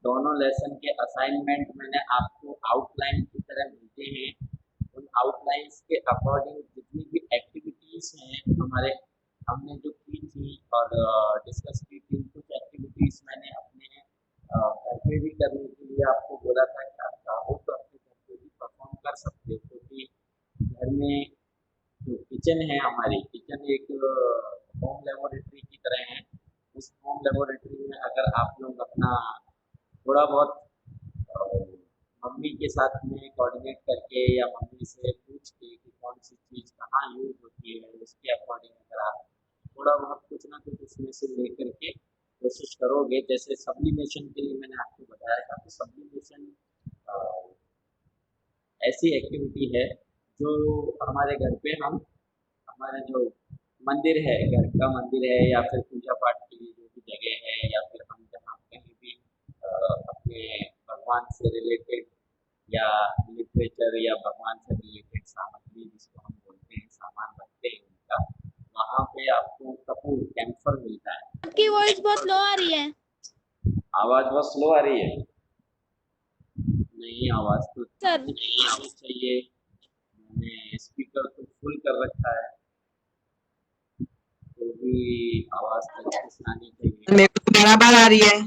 दोनों लेसन के असाइनमेंट मैंने आपको आउटलाइन की तरह मिलते हैं। उन आउटलाइंस के अकॉर्डिंग जितनी भी एक्टिविटीज हैं हमारे हमने जो की थी और डिस्कस की थी, कुछ एक्टिविटीज मैंने अपने घर पे भी करने के लिए आपको बोला था कि आप चाहो तो अपने घर पे भी परफॉर्म कर सकते हो, क्योंकि घर में जो किचन है, हमारी किचन एक होम लेबोरेटरी की तरह है। उस होम लेबोरेटरी में अगर आप लोग अपना थोड़ा बहुत अ, मम्मी के साथ में कोऑर्डिनेट करके या मम्मी से पूछ के कि कौन सी चीज़ कहाँ यूज होती है, उसके अकॉर्डिंग अगर आप थोड़ा बहुत कुछ ना कुछ उसमें से लेकर के कोशिश करोगे, जैसे सब्लिमेशन के लिए मैंने आपको बताया था, तो सब्लिमेशन ऐसी एक्टिविटी है जो हमारे घर पे हम हमारे जो मंदिर है, घर का मंदिर है या फिर पूजा पाठ के लिए जो भी जगह है, या फिर हम जहाँ कहीं भी अपने भगवान से रिलेटेड या लिटरेचर या भगवान से रिलेटेड सामग्री जिसको हम बोलते हैं, सामान रखते हैं उनका, वहाँ पे आपको कपूर कैम्फर मिलता है। आपकी वॉइस बहुत लो आ रही है। आवाज़ बहुत स्लो आ रही है। नहीं, आवाज़ तो सर नहीं चाहिए। मैंने स्पीकर तो फुल कर रखा है, तो भी आवाज़ तरीके से आनी चाहिए। मेरे को तो बराबर आ रही है।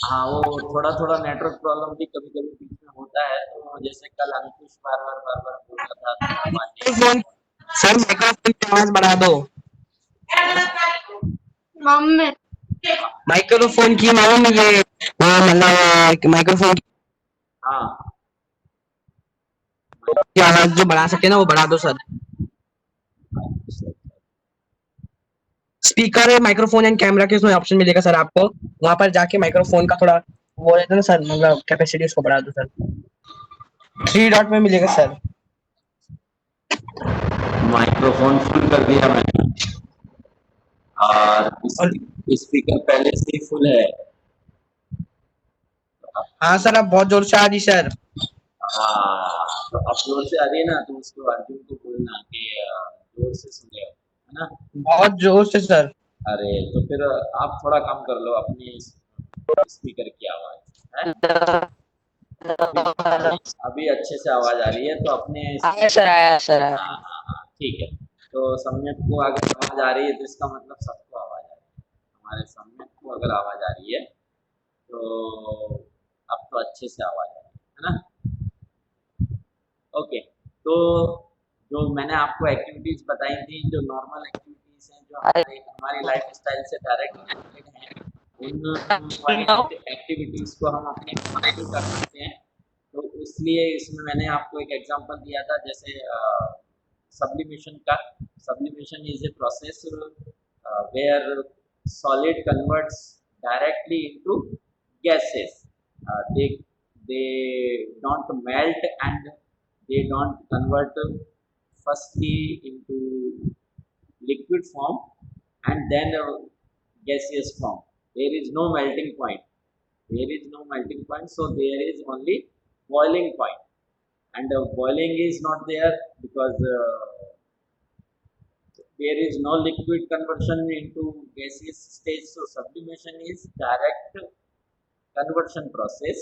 हाँ, वो थोड़ा-थोड़ा नेटवर्क प्रॉब्लम भी कभी-कभी बीच में होता है, तो जैसे कल अंकुश बार-बार बोल रहा था तो आवाज़ नहीं आ माइक्रोफोन सर, माइक्रोफोन की आवाज बढ़ा दो। मम्मी माइक्रोफोन की मालूम ये मतलब माइक्रोफोन हाँ, की आवाज जो बढ़ा सकते हैं ना, वो बढ़ा दो सर। स्पीकर है, माइक्रोफोन एंड कैमरा के उसमें ऑप्शन मिलेगा सर आपको। वहां पर जाके माइक्रोफोन का थोड़ा वो रहता है ना सर, मतलब कैपेसिटी उसको बढ़ा दो सर। 3 डॉट में मिलेगा सर। माइक्रोफ़ोन फुल कर दिया मैंने और और स्पीकर पहले से ही फुल है। तो अब हाँ सर, अब बहुत जोर से आ रही सर। हाँ, तो अब जोर से आ रही है ना, तो उसको अर्जुन को बोलना कि जोर से सुने, है ना? बहुत जोर से सर। अरे, तो फिर आप थोड़ा कम कर लो अपनी स्पीकर की आवाज़, है? अभी अभी अभी अच्छे से आवाज़ आ रही है, तो अपने आया सर, आया सर, आया। हाँ, हाँ, हाँ, ठीक है। तो सम्यक को अगर आवाज़ आ रही है, तो इसका मतलब सबको आवाज़ आ रही है। हमारे सम्यक को अगर आवाज़ आ रही है, तो अब तो अच्छे से आवाज़ आ रही है ना? ओके, तो जो मैंने आपको एक्टिविटीज़ बताई थी, जो नॉर्मल एक्टिविटीज़ हैं, जो हमारी लाइफ़स्टाइल से डायरेक्ट कनेक्टेड हैं, उन वाली एक्टिविटीज़ को हम अपने घर पे भी कर सकते हैं। तो इसलिए इसमें मैंने आपको एक एग्जांपल दिया था, जैसे sublimation का। Sublimation is a process where solid converts directly into gases. They don't melt and they don't convert firstly into liquid form and then gaseous form. There is no melting point. There is no melting point, so there is only boiling point. And boiling is not there because there is no liquid conversion into gaseous stage. So sublimation is direct conversion process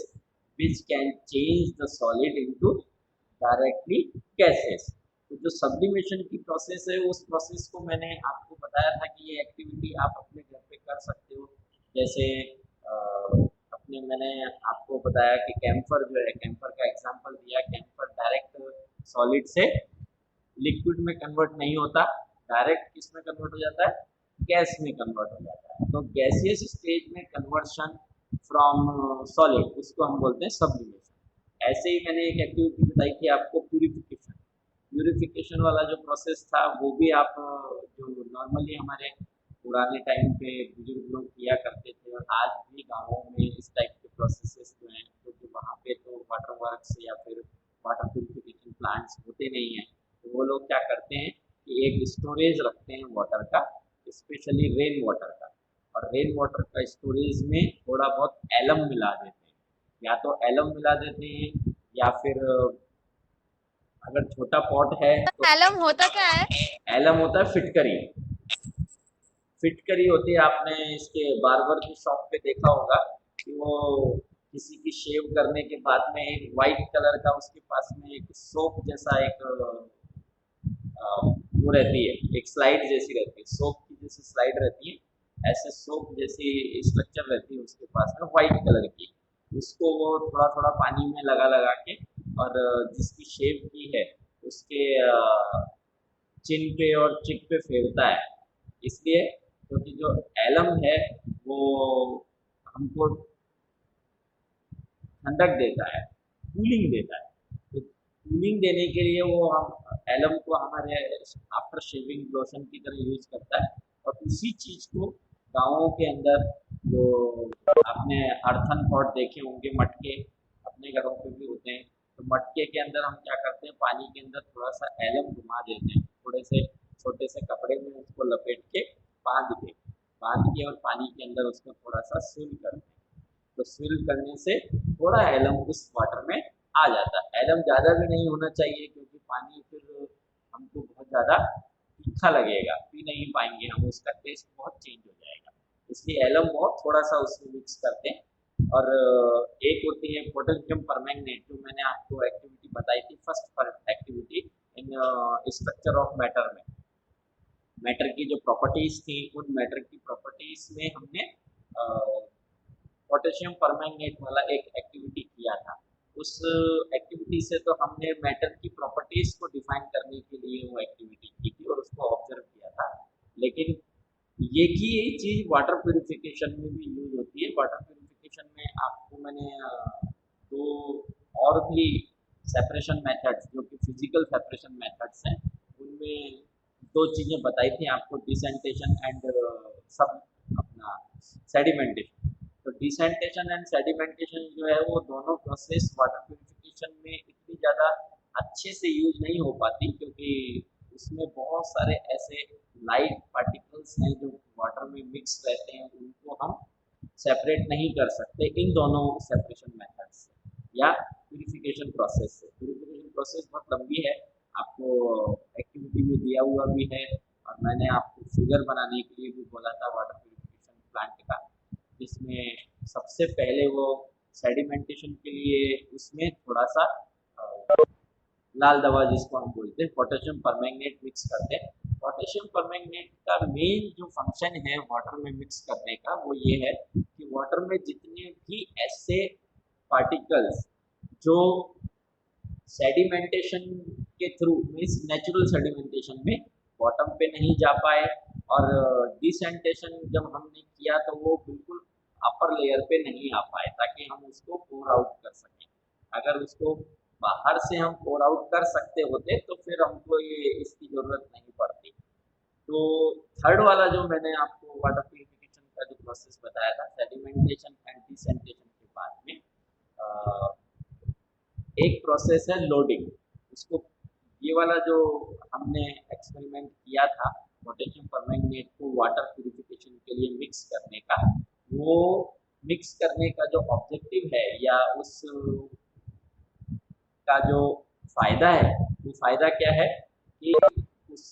which can change the solid into directly gases. तो जो sublimation की process है, उस process को मैंने आपको बताया था कि ये एक्टिविटी आप अपने घर पे कर सकते हो। जैसे अपने मैंने आपको बताया कि कैम्फर जो है, कैम्फर का एग्जांपल दिया। कैम्फर डायरेक्ट सॉलिड से लिक्विड में कन्वर्ट नहीं होता, डायरेक्ट किस में कन्वर्ट हो जाता है, गैस में कन्वर्ट हो जाता है। तो गैसियस स्टेज में कन्वर्शन फ्रॉम सॉलिड, उसको हम बोलते हैं सब्लिमेशन। ऐसे ही मैंने एक एक्टिविटी बताई थी आपको, प्यूरिफिकेशन। प्यूरिफिकेशन वाला जो प्रोसेस था, वो भी आप जो नॉर्मली हमारे पुराने टाइम पे बुजुर्ग लोग किया करते थे, और आज भी गाँवों में इस टाइप के प्रोसेसेस जो हैं, क्योंकि वहाँ पे तो वाटर वर्क्स या फिर वाटर प्यूरिफिकेशन प्लांट्स होते नहीं हैं, तो वो लोग क्या करते हैं कि एक स्टोरेज रखते हैं वाटर का, स्पेशली रेन वाटर का। और रेन वाटर का स्टोरेज में थोड़ा बहुत एलम मिला देते हैं, या तो एलम मिला देते हैं या फिर अगर छोटा पॉट है तो एलम होता क्या है? एलम होता है फिटकरी। फिटकरी होती है, आपने इसके बार्बर की शॉप पे देखा होगा कि वो किसी की शेव करने के बाद में एक वाइट कलर का उसके पास में एक सोप जैसा एक वो रहती है, एक स्लाइड जैसी रहती है, सोप की जैसी स्लाइड रहती है, ऐसे सोप जैसी स्ट्रक्चर रहती है उसके पास में वाइट कलर की। उसको वो थोड़ा थोड़ा पानी में लगा लगा के और जिसकी शेव की है उसके चिन पे और चिक पे फेरता है। इसलिए क्योंकि जो एलम है वो हमको ठंडक देता है, कूलिंग देता है। तो कूलिंग देने के लिए वो हम एलम को हमारे आफ्टर शेविंग लोशन की तरह यूज करता है। और उसी चीज को गाँवों के अंदर जो आपने अर्थन पॉट देखे होंगे, मटके अपने घरों पे भी होते हैं, तो मटके के अंदर हम क्या करते हैं, पानी के अंदर थोड़ा सा एलम घुमा देते हैं, थोड़े से छोटे से कपड़े में उसको लपेट के बांध के और पानी के अंदर उसको थोड़ा सा स्विम करते हैं। तो स्विम करने से थोड़ा एलम उस वाटर में आ जाता है। एलम ज़्यादा भी नहीं होना चाहिए क्योंकि पानी फिर हमको बहुत ज़्यादा तीखा लगेगा, पी नहीं पाएंगे हम, उसका टेस्ट बहुत चेंज हो जाएगा। इसलिए एलम बहुत थोड़ा सा उसमें मिक्स करते हैं। और एक होती है पोटेशियम परमैंगनेट, जो मैंने आपको एक्टिविटी बताई थी, first activity in structure of matter में। मैटर की जो प्रॉपर्टीज थी, उन मैटर की प्रॉपर्टीज में हमने पोटेशियम परमैंगनेट वाला एक एक्टिविटी किया था। उस एक्टिविटी से तो हमने मैटर की प्रॉपर्टीज को डिफाइन करने के लिए वो एक्टिविटी की थी और उसको ऑब्जर्व किया था। लेकिन ये की यही चीज वाटर प्यूरिफिकेशन में भी यूज होती है। वाटर प्यूरिफिकेशन में आपको मैंने दो और भी सेपरेशन मेथड्स, जो कि फिजिकल सेपरेशन मेथड्स हैं, उनमें दो चीज़ें बताई थी आपको, डिसेंटेशन एंड सब अपना सेडिमेंटेशन। तो डिसेंटेशन एंड सेडिमेंटेशन जो है वो दोनों प्रोसेस वाटर प्यूरिफिकेशन में इतनी ज़्यादा अच्छे से यूज नहीं हो पाती, क्योंकि उसमें बहुत सारे ऐसे लाइट पार्टिकल्स हैं जो वाटर में मिक्स रहते हैं, उनको हम सेपरेट नहीं कर सकते इन दोनों सेपरेशन मेथड से या प्यूरिफिकेशन प्रोसेस से। प्यूरिफिकेशन प्रोसेस बहुत लंबी है, आपको एक्टिविटी में दिया हुआ भी है, और मैंने आपको फिगर बनाने के लिए भी बोला था वाटर प्यूरिफिकेशन प्लांट का, जिसमें सबसे पहले वो सेडिमेंटेशन के लिए उसमें थोड़ा सा लाल दवा जिसको हम बोलते हैं पोटेशियम परमैंगनेट मिक्स करते हैं। पोटेशियम परमैंगनेट का मेन जो फंक्शन है वाटर में मिक्स करने का, वो ये है कि वाटर में जितने भी ऐसे पार्टिकल्स जो सेडिमेंटेशन के थ्रू मीन्स नेचुरल सेडिमेंटेशन में बॉटम पे नहीं जा पाए, और डिसेंटेशन जब हमने किया तो वो बिल्कुल अपर लेयर पे नहीं आ पाए, ताकि हम उसको पोर आउट कर सकें। अगर उसको बाहर से हम पोर आउट कर सकते होते तो फिर हमको ये इसकी ज़रूरत नहीं पड़ती। तो थर्ड वाला जो मैंने आपको वाटर प्यूरिफिकेशन का जो प्रोसेस बताया था, सेडिमेंटेशन एंड डिसेंटेशन के बाद में एक प्रोसेस है लोडिंग। उसको ये वाला जो हमने एक्सपेरिमेंट किया था पोटेशियम परमैंगनेट को वाटर प्यूरिफिकेशन के लिए मिक्स करने का, वो मिक्स करने का जो ऑब्जेक्टिव है या उस का जो फ़ायदा है, वो फ़ायदा क्या है कि उस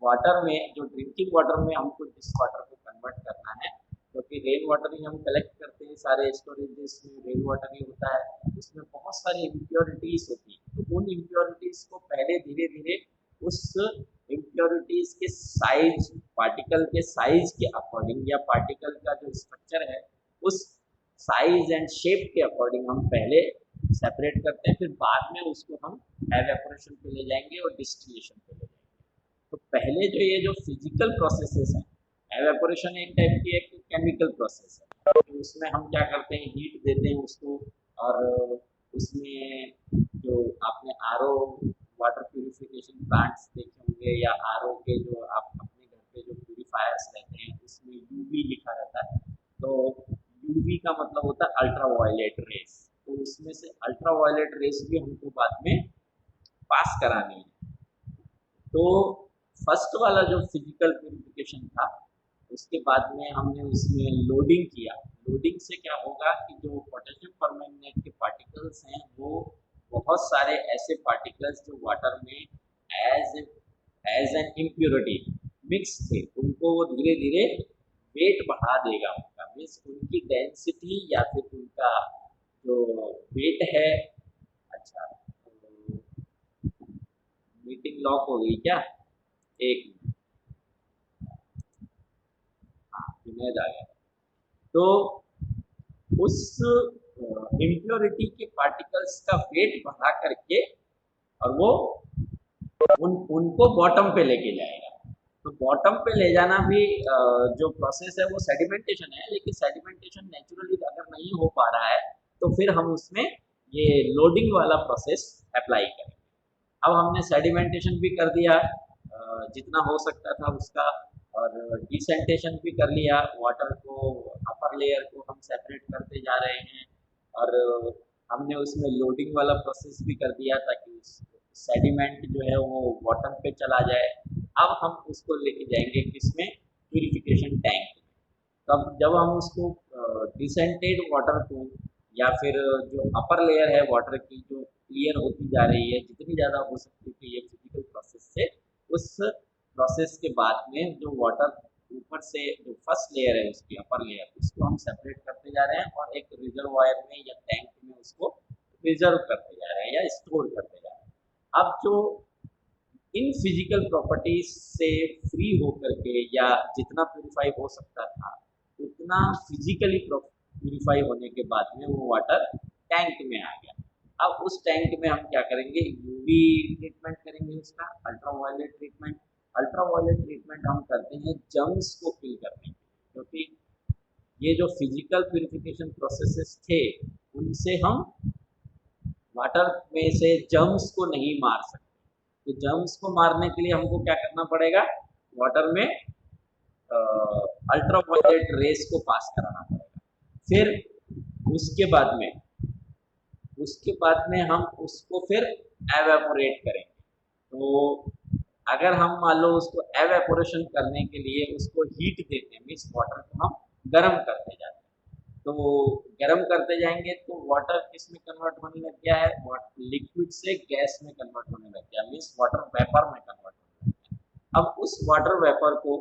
वाटर में, जो ड्रिंकिंग वाटर में हमको जिस वाटर को कन्वर्ट करना है, क्योंकि रेन वाटर ही हम कलेक्ट करते हैं, सारे स्टोरेजेस में रेन वाटर ही होता है, उसमें बहुत सारी इम्प्योरिटीज़ होती है। तो उन इम्प्योरिटीज़ को पहले धीरे धीरे उस इम्प्योरिटीज़ के साइज, पार्टिकल के साइज के अकॉर्डिंग या पार्टिकल का जो स्ट्रक्चर है उस साइज एंड शेप के अकॉर्डिंग हम पहले सेपरेट करते हैं, फिर बाद में उसको हम एवेपोरेशन पे ले जाएंगे और डिस्टिलेशन पे ले जाएंगे। तो पहले जो ये जो फिजिकल प्रोसेसेस हैं, एवेपोरेशन एक टाइप की एक केमिकल प्रोसेस है, तो उसमें हम क्या करते हैं, हीट देते हैं उसको, और उसमें जो आपने आरओ वाटर प्यूरिफिकेशन प्लांट्स देखे होंगे या आरओ के जो आप अपने घर पे जो प्यूरिफायर्स रहते हैं उसमें यूवी लिखा रहता है। तो यूवी का मतलब होता है अल्ट्रा वायलेट रेस, तो उसमें से अल्ट्रा वायलेट रेस भी हमको बाद में पास करानी है। तो फर्स्ट वाला जो फिजिकल प्यूरिफिकेशन था, उसके बाद में हमने उसमें लोडिंग किया। लोडिंग से क्या होगा कि जो पोटेशियम परमैंगनेट के पार्टिकल्स हैं, वो बहुत सारे ऐसे पार्टिकल्स जो वाटर में एज एन इम्प्योरिटी मिक्स थे, उनको वो धीरे धीरे वेट बढ़ा देगा उनका, मीन्स उनकी डेंसिटी या फिर उनका जो वेट है, अच्छा तो मीटिंग लॉक हो गई क्या? एक मिनट, हाँ जुनैद आ गया। तो उस इम्प्योरिटी के पार्टिकल्स का वेट बढ़ा करके और वो उनको बॉटम पे लेके जाएगा। तो बॉटम पे ले जाना भी जो प्रोसेस है वो सेडिमेंटेशन है, लेकिन सेडिमेंटेशन नेचुरली अगर नहीं हो पा रहा है तो फिर हम उसमें ये लोडिंग वाला प्रोसेस अप्लाई करेंगे। अब हमने सेडिमेंटेशन भी कर दिया जितना हो सकता था उसका, और डिसेंटेशन भी कर लिया, वाटर को अपर लेयर को हम सेपरेट करते जा रहे हैं, और हमने उसमें लोडिंग वाला प्रोसेस भी कर दिया ताकि सेडिमेंट जो है वो बॉटम पे चला जाए। अब हम उसको लेके जाएंगे किसमें, प्यूरिफिकेशन टैंक में। तब जब हम उसको डिसेंटेड वाटर को या फिर जो अपर लेयर है वाटर की जो क्लियर होती जा रही है जितनी ज़्यादा हो सकती है ये फिजिकल प्रोसेस से, उस प्रोसेस के बाद में जो वाटर ऊपर से जो फर्स्ट लेयर है उसकी अपर लेयर, उसको हम सेपरेट करते जा रहे हैं और एक रिजर्वायर में या टैंक में उसको प्रिजर्व करते जा रहे हैं या स्टोर करते जा रहे हैं। अब जो इन फिजिकल प्रॉपर्टीज से फ्री होकर के या जितना प्यूरिफाई हो सकता था उतना फिजिकली प्यूरिफाई होने के बाद में वो वाटर टैंक में आ गया। अब उस टैंक में हम क्या करेंगे, यूवी ट्रीटमेंट करेंगे उसका, अल्ट्रावायलेट ट्रीटमेंट। अल्ट्रावायलेट ट्रीटमेंट हम करते हैं जर्म्स को किल करने के लिए, क्योंकि ये जो फिजिकल प्यूरिफिकेशन प्रोसेसेस थे उनसे हम वाटर में से जर्म्स को नहीं मार सकते। तो जर्म्स को मारने के लिए हमको क्या करना पड़ेगा, वाटर में अल्ट्रावायलेट रेस को पास कराना पड़ेगा। फिर उसके बाद में हम उसको फिर एवेपोरेट करेंगे। तो अगर हम मान लो उसको एवेपोरेशन करने के लिए उसको हीट देते हैं, मीन्स वाटर को हम गर्म करते जाते हैं, तो गर्म करते जाएंगे तो वाटर किस में कन्वर्ट होने लग गया है, लिक्विड से गैस में कन्वर्ट होने लग गया, मीन्स वाटर वेपर में कन्वर्ट होने लग गया। अब उस वाटर वेपर को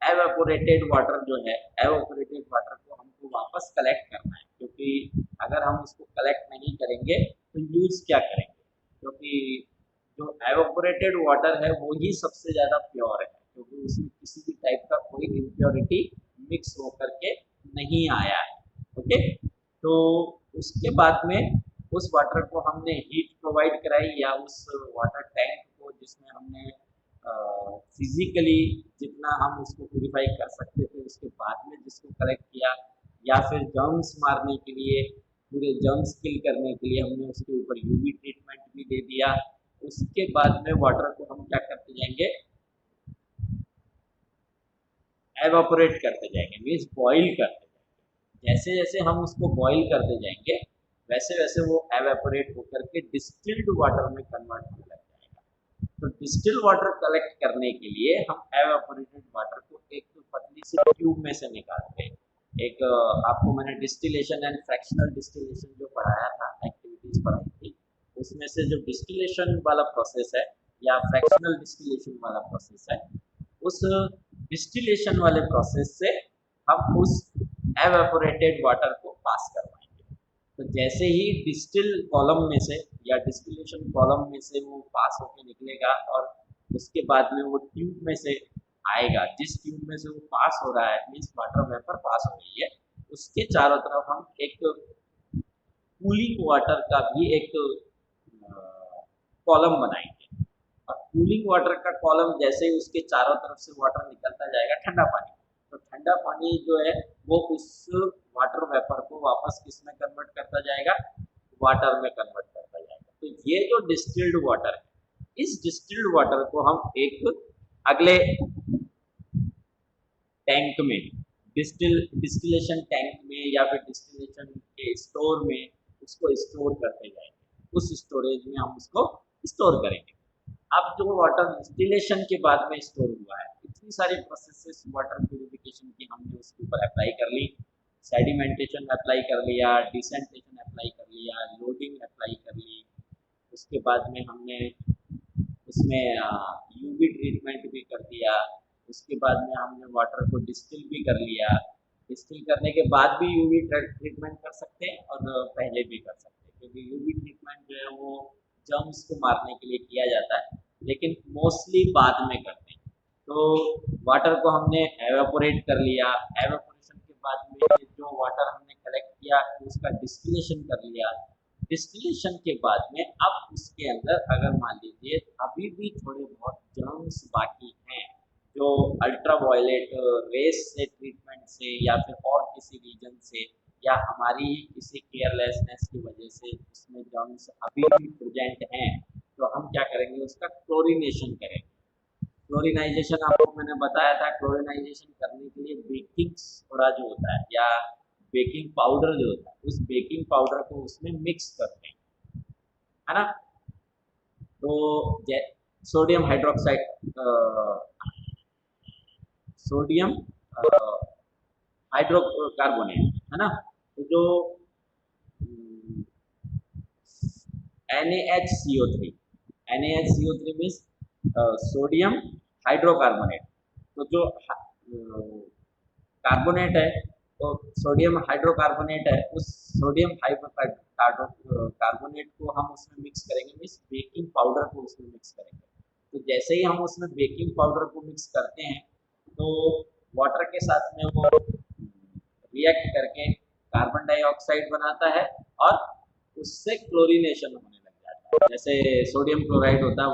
एवेपोरेटेड वाटर जो है, एवेपोरेटेड वाटर को हमको वापस कलेक्ट करना है, क्योंकि अगर हम उसको कलेक्ट नहीं करेंगे तो यूज क्या करेंगे, क्योंकि जो एवेपोरेटेड वाटर है वो ही सबसे ज़्यादा प्योर है, क्योंकि उसमें किसी भी टाइप का कोई इम्प्योरिटी मिक्स होकर के नहीं आया है। ओके, तो उसके बाद में उस वाटर को हमने हीट प्रोवाइड कराई, या उस वाटर टैंक को जिसमें हमने फिजिकली जितना हम उसको प्यूरिफाई कर सकते थे उसके बाद में जिसको कलेक्ट किया, या फिर जर्म्स मारने के लिए, पूरे जर्म्स किल करने के लिए हमने उसके ऊपर यूवी ट्रीटमेंट भी दे दिया। उसके बाद में वाटर को हम क्या करते जाएंगे, एवापोरेट करते जाएंगे, मीन्स बॉईल करते जाएंगे। जैसे जैसे हम उसको बॉईल करते जाएंगे वैसे वैसे वो एवेपोरेट होकर के डिस्टिल्ड वाटर में कन्वर्ट होने लग जाएगा। तो डिस्टिल्ड वाटर कलेक्ट करने के लिए हम एवेपोरेटेड वाटर को एक पतली सी ट्यूब में से निकालते हैं। एक आपको मैंने डिस्टिलेशन एंड फ्रैक्शनल डिस्टिलेशन जो पढ़ाया था, एक्टिविटीज पढ़ाई थी, उसमें से जो डिस्टिलेशन वाला प्रोसेस है या फ्रैक्शनल डिस्टिलेशन वाला प्रोसेस है, उस डिस्टिलेशन वाले प्रोसेस से हम उस एवेपोरेटेड वाटर को पास करवाएंगे। तो जैसे ही डिस्टिल कॉलम में से या डिस्टिलेशन कॉलम में से वो पास होकर निकलेगा और उसके बाद में वो ट्यूब में से आएगा, जिस ट्यूब में से वो पास हो रहा है, मीन्स वाटर वेपर पास हो रही है, उसके चारों तरफ हम एक कूलिंग वाटर का भी एक कॉलम बनाएंगे। और कूलिंग वाटर का कॉलम जैसे ही उसके चारों तरफ से वाटर निकलता जाएगा ठंडा पानी, तो ठंडा पानी जो है वो उस वाटर वेपर को वापस किस में कन्वर्ट करता जाएगा, वाटर में कन्वर्ट करता जाएगा। तो ये जो डिस्टिल्ड वाटर है, इस डिस्टिल्ड वाटर को हम एक अगले टैंक में, डिस्टिलेशन टैंक में या फिर डिस्टिलेशन के स्टोर में उसको स्टोर करते जाएंगे। उस स्टोरेज में हम उसको स्टोर करेंगे। अब जो वाटर डिस्टिलेशन के बाद में स्टोर हुआ है, इतनी सारी प्रोसेसेस वाटर प्यूरिफिकेशन की हमने उसके ऊपर अप्लाई कर ली, सेडिमेंटेशन अप्लाई कर लिया, डिसेंटेशन अप्लाई कर लिया, लोडिंग अप्लाई कर ली, उसके बाद में हमने उसमें यूवी ट्रीटमेंट भी कर दिया, उसके बाद में हमने वाटर को डिस्टिल भी कर लिया, डिस्टिल करने के बाद भी यूवी ट्रीटमेंट कर सकते हैं और पहले भी कर सकते हैं, क्योंकि यूवी ट्रीटमेंट जो है वो जर्म्स को मारने के लिए किया जाता है, लेकिन मोस्टली बाद में करते हैं। तो वाटर को हमने एवेपोरेट कर लिया, एवेपोरेशन के बाद में जो वाटर हमने कलेक्ट किया उसका डिस्टिलेशन कर लिया, डिस्टिलेशन के बाद में अब उसके अंदर अगर मान लीजिए अभी भी थोड़े बहुत जर्म्स बाकी हैं, जो अल्ट्रावायलेट रेस से ट्रीटमेंट से या फिर और किसी रीजन से या हमारी ही किसी केयरलेसनेस की वजह से उसमें जर्म्स अभी भी प्रेजेंट हैं, तो हम क्या करेंगे, उसका क्लोरीनेशन करेंगे। क्लोरिनाइजेशन आपको मैंने बताया था, क्लोरिनाइजेशन करने के लिए बेकिंग सोडा जो होता है या बेकिंग पाउडर जो होता है, उस बेकिंग पाउडर को उसमें मिक्स करते हैं, है ना। तो सोडियम हाइड्रोक्साइड सोडियम हाइड्रोकार्बोनेट, है ना। तो जो NaHCO3, NaHCO3 means sodium hydrocarbonate. तो जो कार्बोनेट है, तो सोडियम हाइड्रोकार्बोनेट है, उस सोडियम कार्बोनेट को हम उसमें मिक्स करेंगे, मीन्स बेकिंग पाउडर को उसमें मिक्स करेंगे। तो जैसे ही हम उसमें बेकिंग पाउडर को मिक्स करते हैं तो वाटर के साथ में वो रिएक्ट करके कार्बन डाइऑक्साइड बनाता है और उससे क्लोरीनेशन होने लग जाता है। जैसे सोडियम क्लोराइड होता है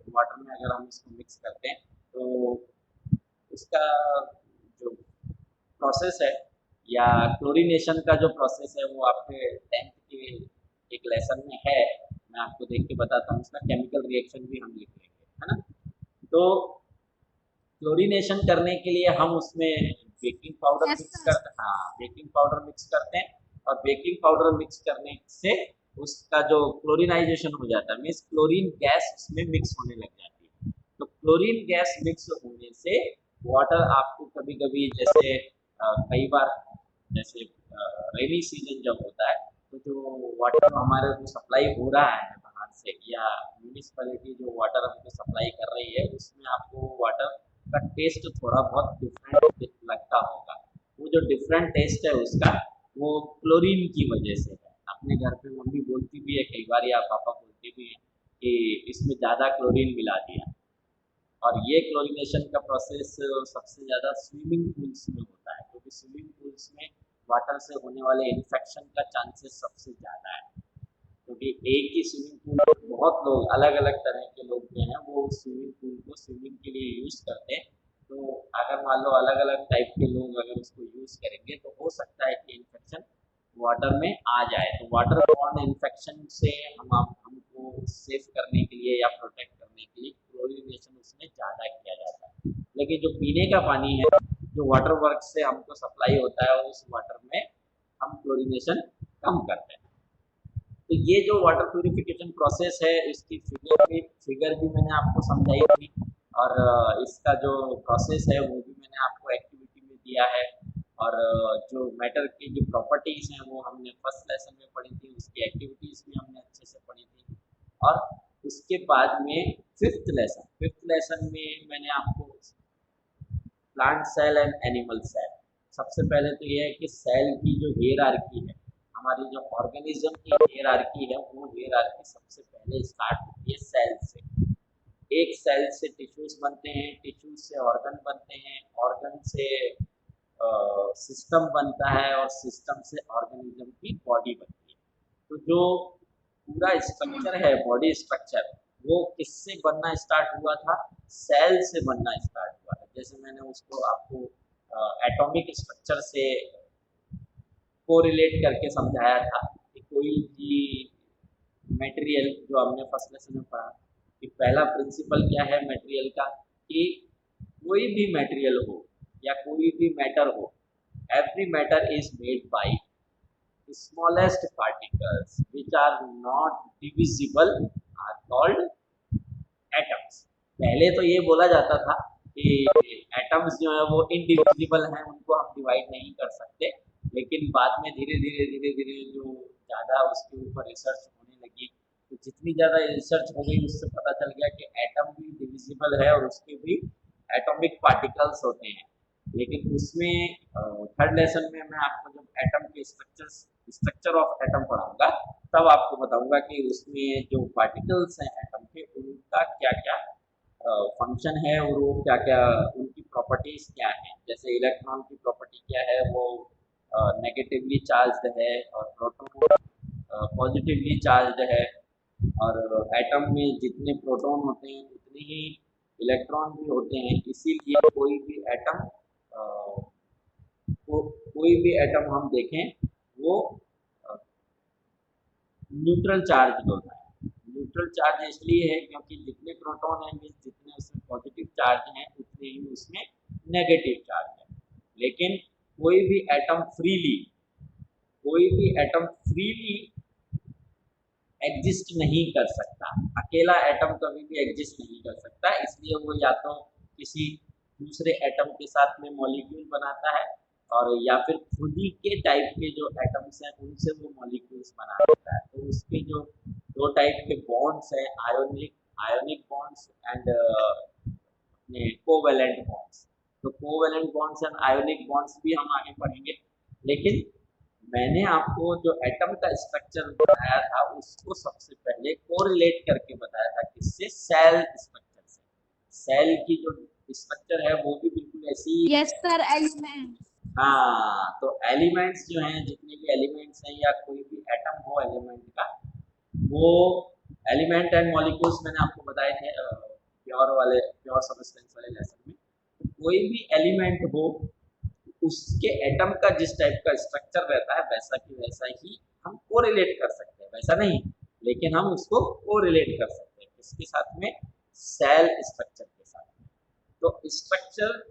वाटर में अगर हम इसको मिक्स करते हैं तो उसका जो प्रोसेस है या क्लोरीनेशन का जो प्रोसेस है वो आपके 10th के एक लेसन में है, मैं आपको देख के बताता हूँ, उसका केमिकल रिएक्शन भी हम लिख लेंगे, है ना। तो क्लोरीनेशन करने के लिए हम उसमें बेकिंग पाउडर मिक्स करते हैं, हाँ बेकिंग पाउडर मिक्स करते हैं, और बेकिंग पाउडर मिक्स करने से उसका जो क्लोरिनाइजेशन हो जाता है, मीन्स क्लोरीन गैस उसमें मिक्स होने लग जाती है। तो क्लोरीन गैस मिक्स होने से वाटर आपको कभी कभी जैसे कई बार जैसे रेनी सीजन जब होता है तो जो वाटर हमारे को सप्लाई हो रहा है बाहर से या म्यूनिसिपैलिटी जो वाटर हमको सप्लाई कर रही है, उसमें आपको वाटर का टेस्ट थोड़ा बहुत डिफरेंट लगता होगा। वो जो डिफरेंट टेस्ट है उसका वो क्लोरीन की वजह से है। अपने घर पे मम्मी बोलती भी है कई बार या पापा बोलते भी हैं कि इसमें ज़्यादा क्लोरीन मिला दिया। और ये क्लोरीनेशन का प्रोसेस सबसे ज़्यादा स्विमिंग पूल्स में होता है, क्योंकि स्विमिंग पूल्स में वाटर से होने वाले इन्फेक्शन का चांसेस सबसे ज़्यादा है, क्योंकि एक ही स्विमिंग पूल में बहुत लोग अलग अलग तरह के लोग जो हैं वो स्विमिंग पूल को स्विमिंग के लिए यूज़ करते हैं। तो अगर मान लो अलग अलग टाइप के लोग अगर उसको यूज़ करेंगे तो हो सकता है कि इन्फेक्शन वाटर में आ जाए। तो वाटर बॉर्न इन्फेक्शन से हमको सेफ करने के लिए या प्रोटेक्ट करने के लिए क्लोरीनेशन उसमें ज़्यादा किया जाता है। लेकिन जो पीने का पानी है जो वाटर वर्क से हमको सप्लाई होता है उस वाटर में हम क्लोरीनेशन कम करते हैं। तो ये जो वाटर प्यूरिफिकेशन प्रोसेस है इसकी फिगर भी मैंने आपको समझाई थी, और इसका जो प्रोसेस है वो भी मैंने आपको एक्टिविटी में दिया है, और जो मैटर की जो प्रॉपर्टीज़ हैं वो हमने फर्स्ट लेसन में पढ़ी थी, उसकी एक्टिविटीज़ भी हमने अच्छे से पढ़ी थी। और उसके बाद में फिफ्थ लेसन में मैंने आपको plant cell and animal cell, सबसे पहले तो ये है कि सेल की जो हेयरार्की है, हमारी जो ऑर्गेनिज्म की हेयरार्की है वो हेयरार्की सबसे पहले स्टार्ट होती है सेल से। एक सेल से टिश्यूज बनते हैं, टिश्यूज से ऑर्गन बनते हैं, ऑर्गन से सिस्टम बनता है, और सिस्टम से ऑर्गेनिज्म की बॉडी बनती है। तो जो पूरा स्ट्रक्चर है बॉडी स्ट्रक्चर वो किससे बनना स्टार्ट हुआ था, सेल से बनना स्टार्ट हुआ था। जैसे मैंने उसको आपको एटॉमिक स्ट्रक्चर से कोरिलेट करके समझाया था कि कोई भी मटेरियल जो हमने फर्स्ट लेसन में पढ़ा कि पहला प्रिंसिपल क्या है मटेरियल का, कि कोई भी मटेरियल हो या कोई भी मैटर हो, every matter is made by smallest particles which are not divisible are called atoms। पहले तो ये बोला जाता था कि एटम्स जो है वो इनडिविजिबल हैं, उनको हम डिवाइड नहीं कर सकते, लेकिन बाद में धीरे धीरे जो ज़्यादा उसके ऊपर रिसर्च होने लगी तो जितनी ज़्यादा रिसर्च हो गई उससे पता चल गया कि एटम भी डिविजिबल है और उसके भी एटॉमिक पार्टिकल्स होते हैं। लेकिन उसमें थर्ड लेसन में मैं आपको जब एटम के स्ट्रक्चर ऑफ एटम पढ़ाऊंगा तब आपको बताऊंगा कि उसमें जो पार्टिकल्स हैं एटम के उनका क्या क्या फंक्शन है और वो क्या क्या उनकी प्रॉपर्टीज क्या है। जैसे इलेक्ट्रॉन की प्रॉपर्टी क्या है, वो नेगेटिवली चार्ज्ड है और प्रोटॉन पॉजिटिवली चार्ज्ड है। और एटम में जितने प्रोटॉन होते हैं उतने ही इलेक्ट्रॉन भी होते हैं, इसीलिए कोई भी एटम हम देखें वो न्यूट्रल चार्ज होता है। न्यूट्रल चार्ज इसलिए है क्योंकि जितने प्रोटॉन हैं मीन्स जितने उसमें पॉजिटिव चार्ज हैं उतने ही उसमें नेगेटिव चार्ज है। लेकिन कोई भी एटम फ्रीली एग्जिस्ट नहीं कर सकता, अकेला एटम कभी भी एग्जिस्ट नहीं कर सकता, इसलिए वो या तो किसी दूसरे एटम के साथ में मॉलिक्यूल बनाता है और या फिर खुद ही के टाइप के जो एटम्स हैं उनसे वो मॉलिक्यूल्स बना देता है। तो उसके जो दो टाइप के बॉन्ड्स हैं, आयोनिक बॉन्ड्स एंड अपने कोवेलेंट बॉन्ड्स। तो covalent bonds and ionic bonds भी हम आगे पढ़ेंगे। लेकिन मैंने आपको जो एटम का स्ट्रक्चर बताया था उसको सबसे पहले कोरिलेट करके बताया था, किससे? सेल स्ट्रक्चर से। सेल की जो स्ट्रक्चर है वो भी बिल्कुल ऐसी ही यस सर, एलिमेंट। हाँ, तो एलिमेंट्स जो हैं, जितने भी एलिमेंट्स हैं या कोई भी एटम हो एलिमेंट का, वो एलिमेंट एंड मॉलिक्यूल्स मैंने आपको बताए थे प्योर सब्सटेंस वाले लेसन में। तो कोई भी एलिमेंट हो उसके एटम का जिस टाइप का स्ट्रक्चर रहता है वैसा कि वैसा ही हम कोरिलेट कर सकते हैं, वैसा नहीं लेकिन हम उसको कोरिलेट कर सकते हैं किसके साथ में? सेल स्ट्रक्चर के साथ में। तो स्ट्रक्चर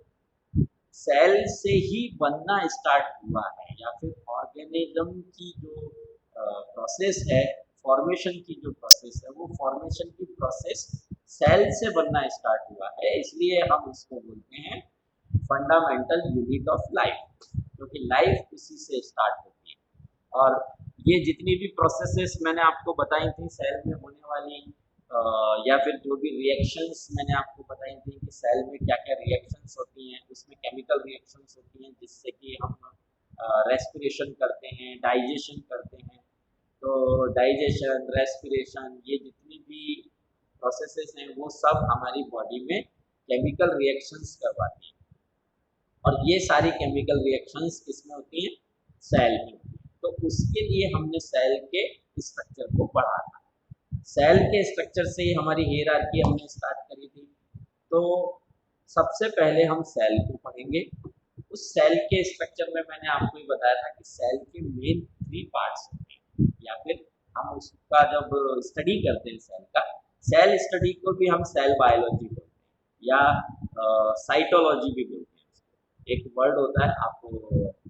सेल से ही बनना स्टार्ट हुआ है, या फिर ऑर्गेनिज्म की जो प्रोसेस है, फॉर्मेशन की जो प्रोसेस है, वो फॉर्मेशन की प्रोसेस सेल से बनना स्टार्ट हुआ है, इसलिए हम उसको बोलते हैं फंडामेंटल यूनिट ऑफ लाइफ, क्योंकि लाइफ उसी से स्टार्ट होती है। और ये जितनी भी प्रोसेसेस मैंने आपको बताई थी सेल में होने वाली, या फिर जो भी रिएक्शंस मैंने आपको बताई थी कि सेल में क्या क्या रिएक्शंस होती हैं, उसमें केमिकल रिएक्शंस होती हैं जिससे कि हम रेस्पिरेशन करते हैं, डाइजेशन करते हैं। तो डाइजेशन, रेस्पिरेशन, ये जितनी भी प्रोसेसेस हैं वो सब हमारी बॉडी में केमिकल रिएक्शंस करवाती हैं। और ये सारी केमिकल रिएक्शंस किसमें होती हैं? सेल में। तो उसके लिए हमने सेल के स्ट्रक्चर को पढ़ा था। सेल के स्ट्रक्चर से ही हमारी हायरार्की हमने स्टार्ट करी थी। तो सबसे पहले हम सेल को पढ़ेंगे। उस सेल के स्ट्रक्चर में मैंने आपको ये बताया था कि सेल के मेन 3 पार्ट्स होते हैं, या फिर हम उसका जब स्टडी करते हैं सेल स्टडी को भी हम सेल बायोलॉजी बोलते हैं या साइटोलॉजी भी बोलते हैं। एक वर्ड होता है, आपको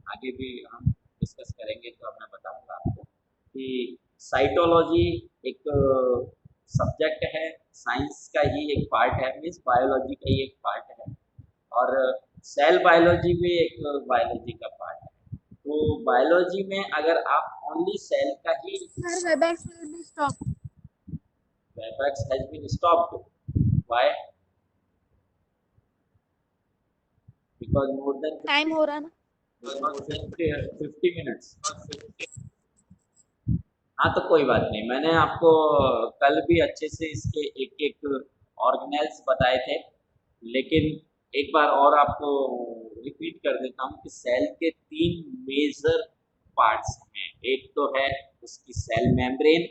आगे भी हम डिस्कस करेंगे तो मैं बताऊंगा आपको कि साइटोलॉजी एक सब्जेक्ट है, साइंस का ही एक पार्ट है, मीन्स बायोलॉजी का ही एक पार्ट है, और सेल बायोलॉजी भी एक बायोलॉजी का पार्ट है। तो बायोलॉजी में अगर आप ओनली सेल का ही sir, Webex will be stop. webex has been stopped. Why? Because more than time हो रहा ना। 50 minutes। हाँ, तो कोई बात नहीं, मैंने आपको कल भी अच्छे से इसके एक एक ऑर्गेनेल्स बताए थे, लेकिन एक बार और आपको रिपीट कर देता हूँ कि सेल के 3 मेजर पार्ट्स हैं। एक तो है उसकी सेल मेम्ब्रेन,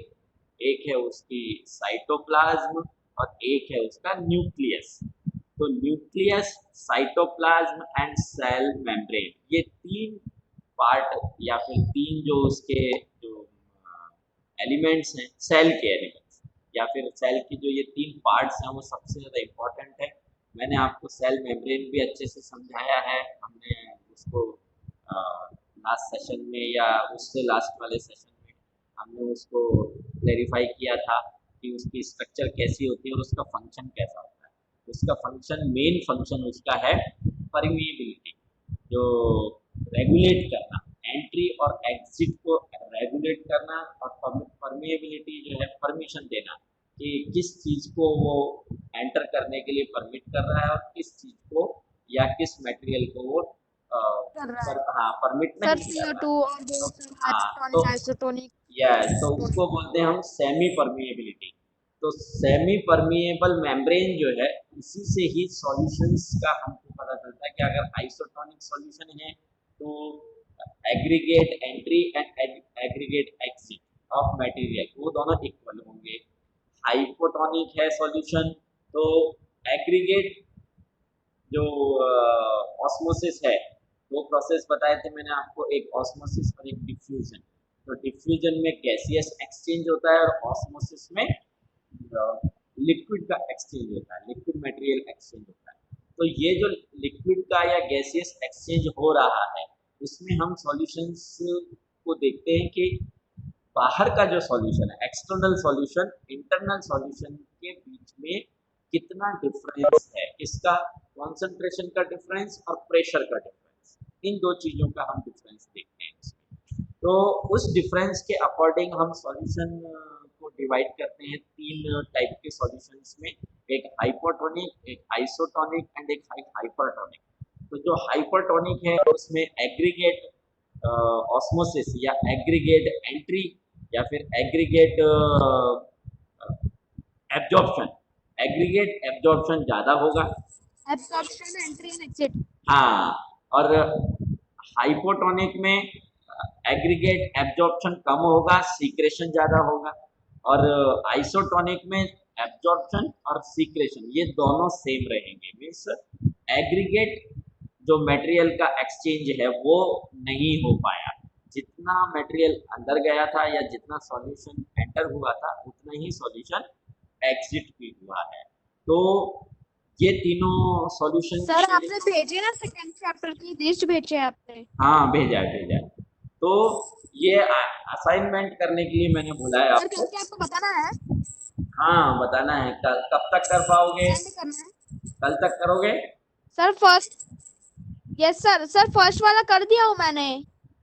एक है उसकी साइटोप्लाज्म और एक है उसका न्यूक्लियस। तो nucleus, cytoplasm and cell membrane, ये 3 पार्ट या फिर 3 जो उसके जो एलिमेंट्स हैं, सेल के एलिमेंट्स या फिर सेल की जो ये 3 पार्ट्स हैं वो सबसे ज़्यादा इम्पोर्टेंट है। मैंने आपको सेल मेम्ब्रेन भी अच्छे से समझाया है, हमने उसको लास्ट सेशन में या उससे लास्ट वाले सेशन में हमने उसको क्लैरिफाई किया था कि उसकी स्ट्रक्चर कैसी होती है और उसका फंक्शन कैसा होता है। उसका फंक्शन, मेन फंक्शन उसका है परमिएबिलिटी, जो रेगुलेट करना, एंट्री और एग्जिट को रेगुलेट करना, और परमिएबिलिटी जो है परमिशन देना कि किस चीज़ को वो एंटर करने के लिए परमिट कर रहा है और किस चीज़ को या किस मटेरियल को वो कर रहा है हाँ परमिट सर नहीं कर CO2 रहा और वो है। सब हाँ तो आइसोटोनिक आइसोटोनिक तो उसको बोलते हैं हम सेमी परमिएबिलिटी। तो सेमी परमिएबल मेम्ब्रेन जो है इसी से ही सॉल्यूशंस का हमको पता चलता है कि अगर आइसोटोनिक सॉल्यूशन है तो aggregate entry and aggregate exit of material वो दोनों इक्वल होंगे। हाइपोटोनिक है सॉल्यूशन तो एग्रीगेट जो ऑस्मोसिस है वो प्रोसेस बताए थे मैंने आपको, एक ऑस्मोसिस और एक डिफ्यूजन। तो डिफ्यूजन में गैसियस एक्सचेंज होता है और ऑस्मोसिस में लिक्विड का एक्सचेंज होता है, लिक्विड मटेरियल एक्सचेंज होता है। तो ये जो लिक्विड का या गैसियस एक्सचेंज हो रहा है उसमें हम सॉल्यूशंस को देखते हैं कि बाहर का जो सॉल्यूशन है एक्सटर्नल सॉल्यूशन इंटरनल सॉल्यूशन के बीच में कितना डिफरेंस है, इसका कॉन्सेंट्रेशन का डिफरेंस और प्रेशर का डिफरेंस, इन दो चीज़ों का हम डिफरेंस देखते हैं इसमें। तो उस डिफरेंस के अकॉर्डिंग हम सॉल्यूशन को डिवाइड करते हैं तीन टाइप के सॉल्यूशंस में, एक हाइपोटोनिक, एक आइसोटोनिक एंड एक हाइपरटोनिक। तो जो हाइपरटोनिक है उसमें एग्रीगेट ऑस्मोसिस या एग्रीगेट एंट्री या फिर एग्रीगेट एब्जॉर्प्शन, एग्रीगेट एब्जॉर्प्शन ज़्यादा होगा। Absorption entry and exit. हाँ, और हाइपोटोनिक में एग्रीगेट एब्जॉर्प्शन कम होगा, सीक्रेशन ज़्यादा होगा। और आइसोटोनिक में एब्जॉर्प्शन और सीक्रेशन ये दोनों सेम रहेंगे, मीन्स एग्रीगेट जो मटेरियल का एक्सचेंज है वो नहीं हो पाया, जितना मटेरियल अंदर गया था या जितना सॉल्यूशन एंटर हुआ था उतना ही सॉल्यूशन एग्जिट भी हुआ है। तो ये तीनों सॉल्यूशन सर आपने भेजे ना सेकंड चैप्टर की लिस्ट भेजे आपने? हाँ भेजा है। तो ये असाइनमेंट करने के लिए मैंने बुलाया सर आपको। करके आपको बताना है? हाँ बताना है, कब तक कर पाओगे? सेंड करना है कल तक करोगे? Sir first. Yes sir, sir first वाला कर दिया हूँ मैंने।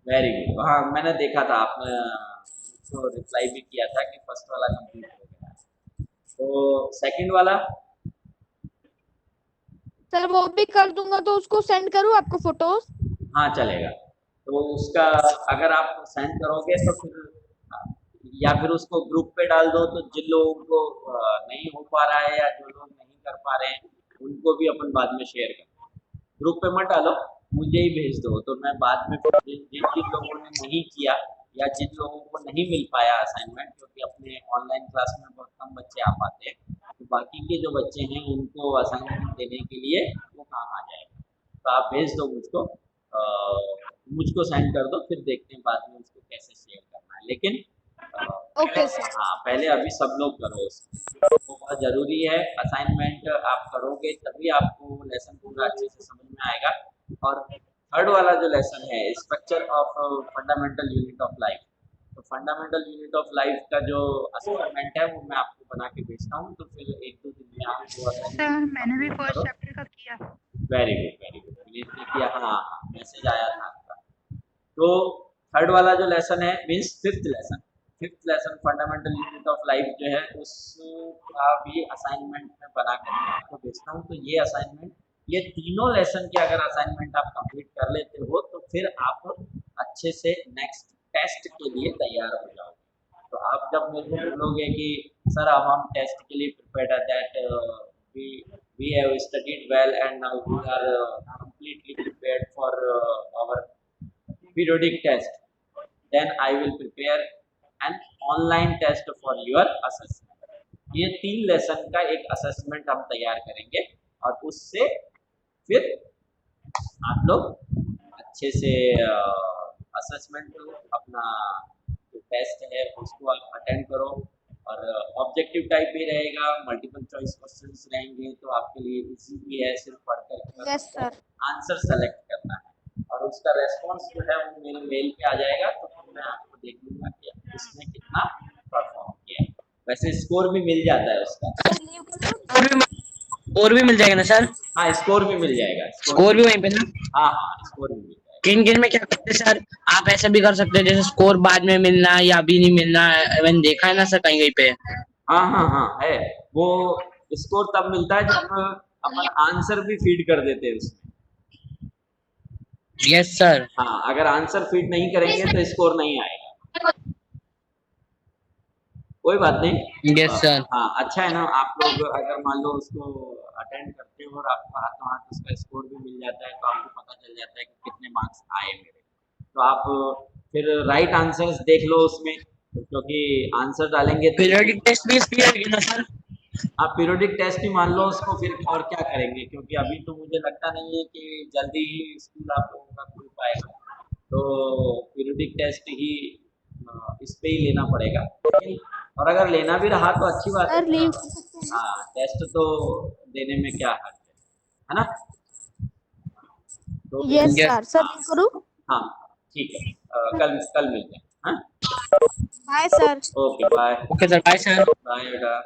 वेरी गुड, हाँ मैंने देखा था आपने तो रिप्लाई भी किया था कि फर्स्ट वाला कंप्लीट हो गया। तो सेकंड वाला? सर वो भी कर दूंगा, तो उसको सेंड करूँ आपको फोटोज? हाँ चलेगा। तो उसका अगर आप सेंड करोगे तो फिर या फिर उसको ग्रुप पे डाल दो, तो जिन लोगों को नहीं हो पा रहा है या जो लोग नहीं कर पा रहे हैं उनको भी अपन बाद में शेयर करें। ग्रुप पे मत डालो, मुझे ही भेज दो, तो मैं बाद में जिन जिन जिन लोगों ने नहीं किया या जिन लोगों को नहीं मिल पाया असाइनमेंट, क्योंकि अपने ऑनलाइन क्लास में बहुत कम बच्चे आ पाते हैं, तो बाकी के जो बच्चे हैं उनको असाइनमेंट देने के लिए वो काम आ जाएगा। तो आप भेज दो मुझको सेंड कर दो, फिर देखते हैं बाद में उसको कैसे शेयर करना है। लेकिन ओके सर। हाँ पहले अभी सब लोग करो उसको, वो बहुत ज़रूरी है। असाइनमेंट आप करोगे तभी आपको लेसन पूरा अच्छे से समझ में आएगा। और थर्ड वाला जो लेसन है structure of fundamental unit of life, तो फंडामेंटल यूनिट ऑफ लाइफ का जो असाइनमेंट है वो मैं आपको बना के भेजता हूँ, तो फिर 1-2 दिन में आपको सर मैंने भी फर्स्ट चैप्टर का किया। वेरी गुड प्लीज देखिए। हाँ मैसेज आया था आपका। तो थर्ड वाला जो लेसन है means fifth lesson fundamental unit of life जो है उसका भी असाइनमेंट में बना कर आपको भेजता हूँ। तो ये असाइनमेंट, ये तीनों लेसन के अगर असाइनमेंट आप कंप्लीट कर लेते हो तो फिर आप अच्छे से नेक्स्ट टेस्ट के लिए तैयार हो जाओगे। तो आप जब मेरे को बोलोगे कि सर अब हम टेस्ट के लिए प्रिपेयर्ड है, that we have studied well and now we are completely prepared for our periodic test, then I will prepare an online test for your assessment। ये 3 लेसन का एक असेसमेंट हम तैयार करेंगे और उससे फिर आप लोग अच्छे से असेसमेंट अपना जो टेस्ट है उसको आप अटेंड करो। और ऑब्जेक्टिव टाइप भी रहेगा, मल्टीपल चॉइस क्वेश्चंस रहेंगे, तो आपके लिए इजी भी है, सिर्फ पढ़कर यस सर। आंसर सेलेक्ट करना है और उसका रेस्पॉन्स जो है वो मेरे मेल पे आ जाएगा, तो फिर मैं आपको देख लूँगा कि उसने कितना परफॉर्म किया है। वैसे स्कोर भी मिल जाता है उसका, और भी मिल जाएगा ना सर? हाँ स्कोर भी मिल जाएगा, स्कोर भी वहीं पे ना? हाँ स्कोर भी मिल जाएगा। किन किन में क्या करते सर? आप ऐसा भी कर सकते हैं जैसे स्कोर बाद में मिलना या अभी नहीं मिलना, मैंने देखा है ना सर कहीं कहीं पे। हाँ है, वो स्कोर तब मिलता है जब अपन आंसर भी फीड कर देते हैं उसमें। Yes sir. हाँ, अगर आंसर फीड नहीं करेंगे तो स्कोर नहीं आएगा। कोई बात नहीं। Yes sir. हाँ, अच्छा है ना, आप लोग अगर मान लो उसको अटेंड करते हो और आपको हाथों हाथ उसका स्कोर भी मिल जाता है, तो आपको पता चल जाता है कि कितने मार्क्स आए मेरे। तो आप फिर राइट आंसर्स देख लो उसमें, क्योंकि आंसर डालेंगे तो पीरियोडिक टेस्ट भी इसकी है ना सर? आप पीरियोडिक टेस्ट ही मान लो उसको, फिर और क्या करेंगे, क्योंकि अभी तो मुझे लगता नहीं है कि जल्दी ही स्कूल आप लोगों का खुल पाएगा। तो पीरियोडिक टेस्ट ही इस पे ही लेना पड़ेगा। और अगर लेना भी रहा तो अच्छी बात है। सर लीव कर सकते हैं? हाँ, टेस्ट तो देने में क्या हर्ज है ना? तो yes yes. Sir. Sir leave करूँ? हाँ, ठीक है, कल कल मिलते हैं। हाँ, bye sir. Okay, bye. Okay sir, bye sir. Bye बेटा।